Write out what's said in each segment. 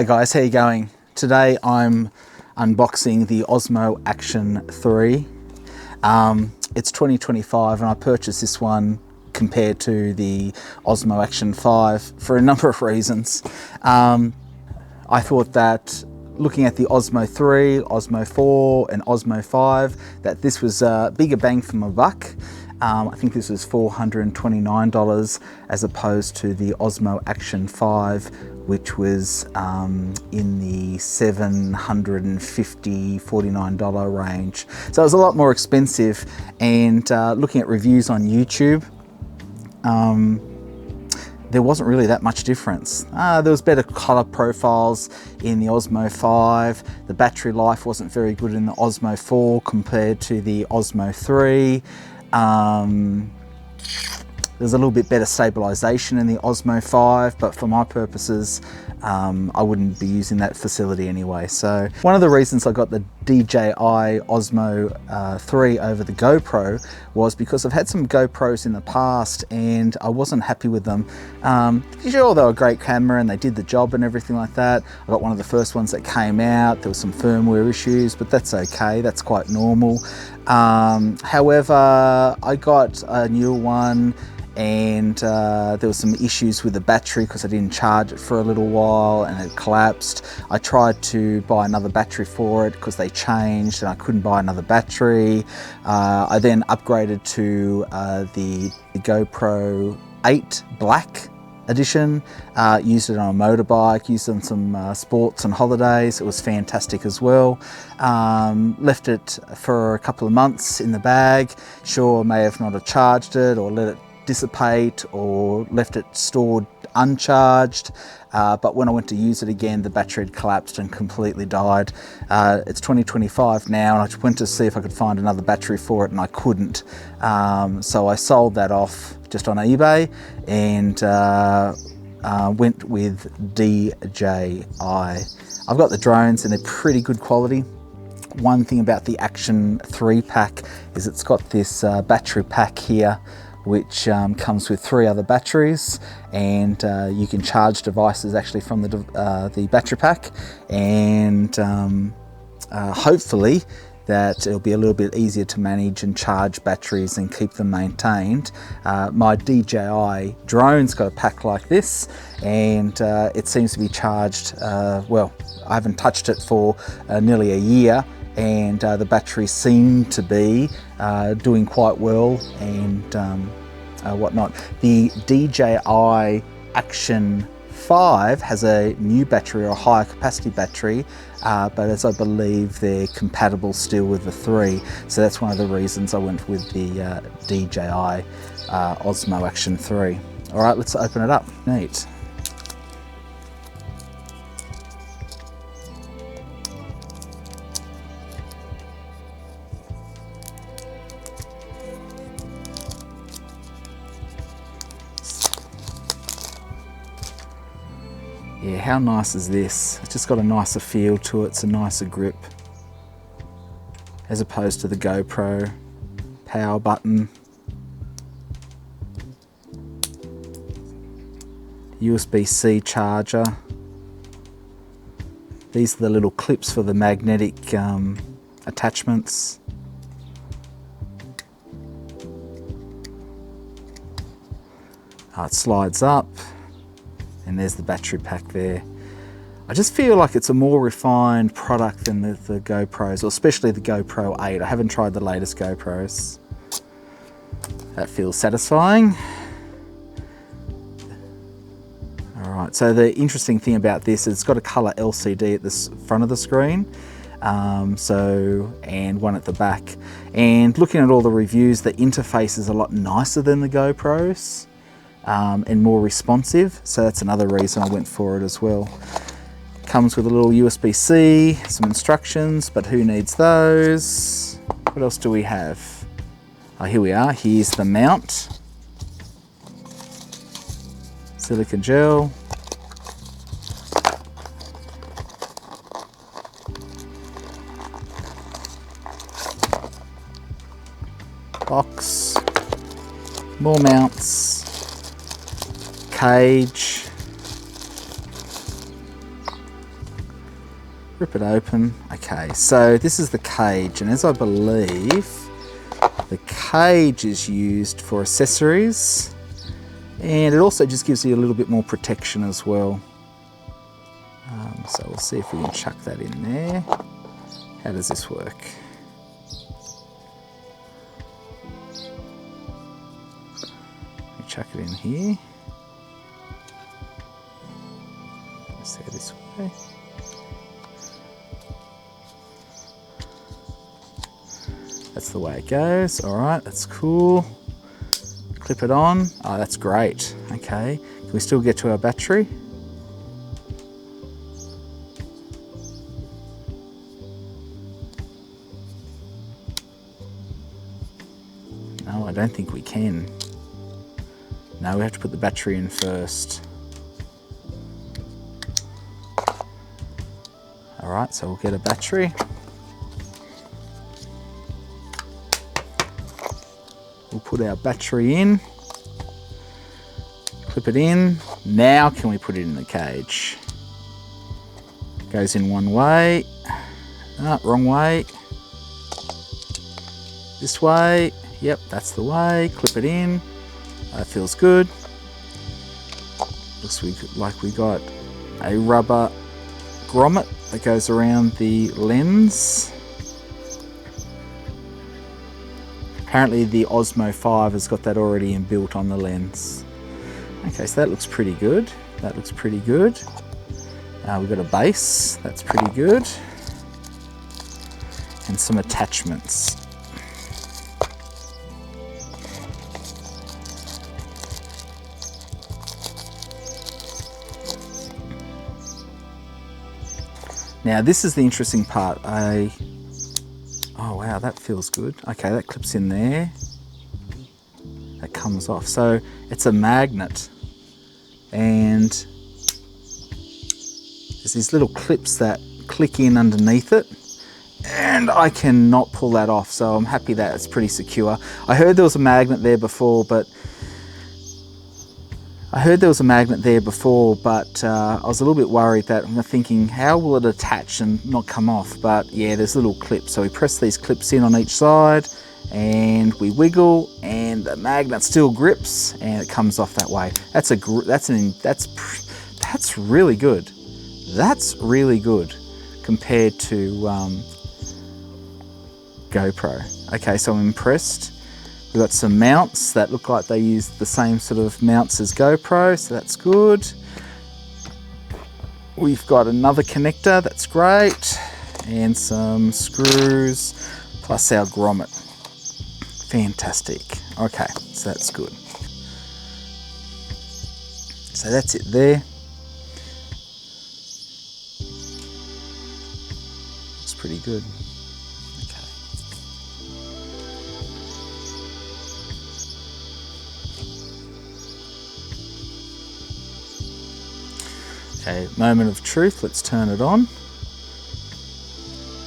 Hey guys, how you going? Today I'm unboxing the Osmo Action 3. It's 2025 and I purchased this one compared to the Osmo Action 5 for a number of reasons. I thought that looking at the Osmo 3, Osmo 4 and Osmo 5, that this was a bigger bang for my buck. I think this was $429 as opposed to the Osmo Action 5, which was in the $750–$49 range. So it was a lot more expensive, and looking at reviews on YouTube, there wasn't really that much difference. There was better color profiles in the Osmo 5. The battery life wasn't very good in the Osmo 4 compared to the Osmo 3. There's a little bit better stabilization in the Osmo 5, but for my purposes, I wouldn't be using that facility anyway. So one of the reasons I got the DJI Osmo 3 over the GoPro was because I've had some GoPros in the past and I wasn't happy with them. Sure, they were a great camera and they did the job and everything like that. I got one of the first ones that came out. There was some firmware issues, but that's okay. That's quite normal. However, I got a new one, and there was some issues with the battery because I didn't charge it for a little while and it collapsed. I tried to buy another battery for it because they changed and I couldn't buy another battery. I then upgraded to the GoPro 8 Black Edition, used it on a motorbike, used it on some sports and holidays. It was fantastic as well. Left it for a couple of months in the bag. Sure, may have not have charged it or let it dissipate or left it stored uncharged, but when I went to use it again, the battery had collapsed and completely died. It's 2025 now, and I went to see if I could find another battery for it and I couldn't. So I sold that off just on eBay and went with DJI. I've got the drones and they're pretty good quality. One thing about the Action 3 pack is it's got this battery pack here, which comes with 3 other batteries, and you can charge devices actually from the battery pack, and hopefully that it'll be a little bit easier to manage and charge batteries and keep them maintained. My DJI drone's got a pack like this, and it seems to be charged, well, I haven't touched it for nearly a year, and the batteries seem to be doing quite well and whatnot. The DJI Action 5 has a new battery or a higher capacity battery, but as I believe they're compatible still with the 3, so that's one of the reasons I went with the DJI Osmo Action 3. All right, let's open it up. Neat. Yeah, how nice is this? It's just got a nicer feel to it, it's a nicer grip as opposed to the GoPro. Power button, USB-C charger. These are the little clips for the magnetic attachments. It slides up. And there's the battery pack there. I just feel like it's a more refined product than the GoPros, or especially the GoPro 8. I haven't tried the latest GoPros. That feels satisfying. All right, so the interesting thing about this is it's got a color LCD at the front of the screen, and one at the back. And looking at all the reviews, the interface is a lot nicer than the GoPros. And more responsive, so that's another reason I went for it as well. Comes with a little USB-C, some instructions, but who needs those? What else do we have? Oh, here we are. Here's the mount. Silicone gel. Box. More mounts. Cage, Rip it open. Okay, so this is the cage, and as I believe, the cage is used for accessories, and it also just gives you a little bit more protection as well. So we'll see if we can chuck that in there. How does this work? We chuck it in here. Let's go this way. That's the way it goes. All right, that's cool. Clip it on. Oh, that's great. Okay, can we still get to our battery? No, I don't think we can. No, we have to put the battery in first. All right, so we'll get a battery. We'll put our battery in, clip it in. Now can we put it in the cage? Goes in one way. Oh, wrong way. This way. Yep, that's the way. Clip it in. That feels good. Looks like we got a rubber grommet that goes around the lens. Apparently the Osmo 5 has got that already inbuilt on the lens. Okay, so that looks pretty good. That looks pretty good. We've got a base, that's pretty good. And some attachments. Now this is the interesting part. Oh wow, that feels good. Okay, that clips in there. That comes off. So it's a magnet. And there's these little clips that click in underneath it. And I cannot pull that off, so I'm happy that it's pretty secure. I heard there was a magnet there before, but I was a little bit worried that I'm thinking, how will it attach and not come off? But yeah, there's little clips. So we press these clips in on each side and we wiggle and the magnet still grips and it comes off that way. That's really good. That's really good compared to GoPro. Okay, so I'm impressed. We've got some mounts that look like they use the same sort of mounts as GoPro, so that's good. We've got another connector, that's great. And some screws, plus our grommet. Fantastic. Okay, so that's good. So that's it there. Looks pretty good. Okay, moment of truth, let's turn it on.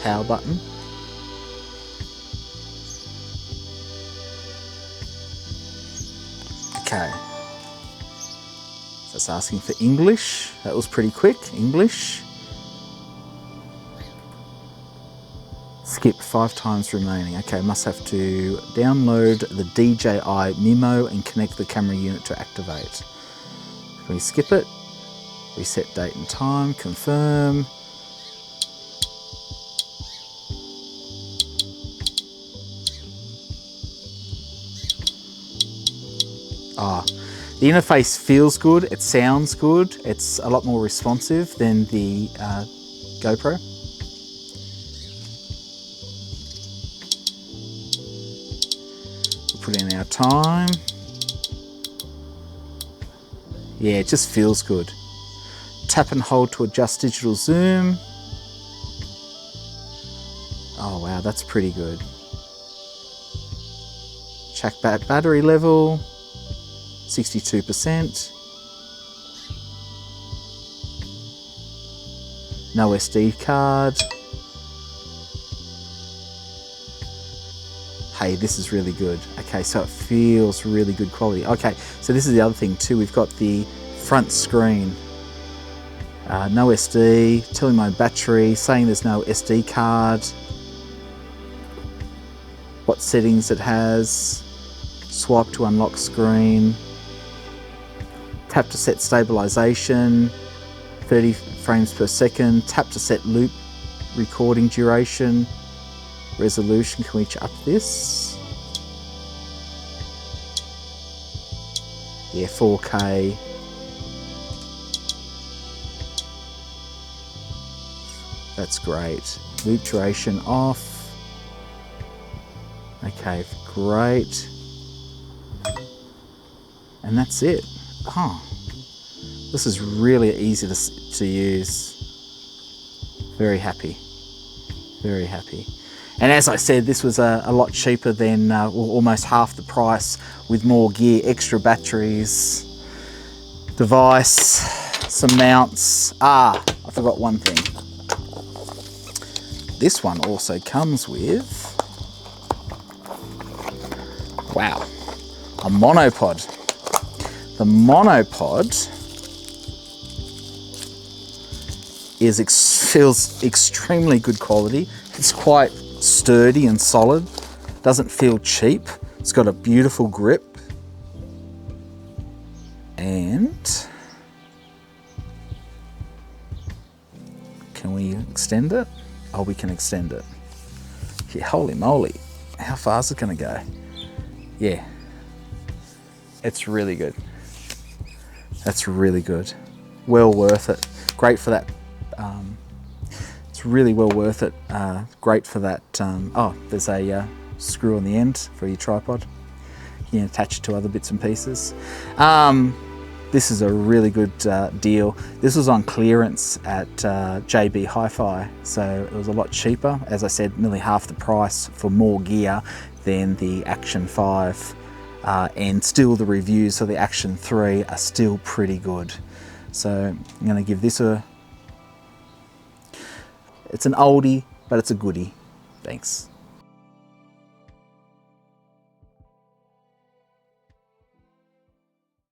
Power button. Okay. So it's asking for English. That was pretty quick, English. Skip 5 times remaining. Okay, must have to download the DJI Mimo and connect the camera unit to activate. Can we skip it? Reset date and time, confirm. The interface feels good, it sounds good, it's a lot more responsive than the GoPro. We'll put in our time. Yeah, it just feels good. Tap and hold to adjust digital zoom. Oh wow, that's pretty good. Check battery level, 62%. No SD card. Hey, this is really good. Okay, so it feels really good quality. Okay, so this is the other thing too. We've got the front screen. No SD, telling my battery, saying there's no SD card, what settings it has, swipe to unlock screen, tap to set stabilization, 30 frames per second, tap to set loop recording duration, resolution, can we up this? Yeah, 4K. That's great. Loop duration off. Okay, great. And that's it. Oh, this is really easy to use. Very happy, very happy. And as I said, this was a lot cheaper than, well, almost half the price, with more gear, extra batteries, device, some mounts. Ah, I forgot one thing. This one also comes with, wow, a monopod. The monopod feels extremely good quality. It's quite sturdy and solid, doesn't feel cheap. It's got a beautiful grip, and can we extend it? Oh, we can extend it. Yeah, holy moly, how far is it gonna go? Yeah, it's really good. That's really good. Well worth it. Great for that. It's really well worth it. Great for that. Oh, there's a screw on the end for your tripod. You can attach it to other bits and pieces. This is a really good deal. This was on clearance at JB Hi-Fi, so it was a lot cheaper. As I said, nearly half the price for more gear than the Action 5. And still the reviews of the Action 3 are still pretty good. So I'm gonna give this it's an oldie, but it's a goodie. Thanks.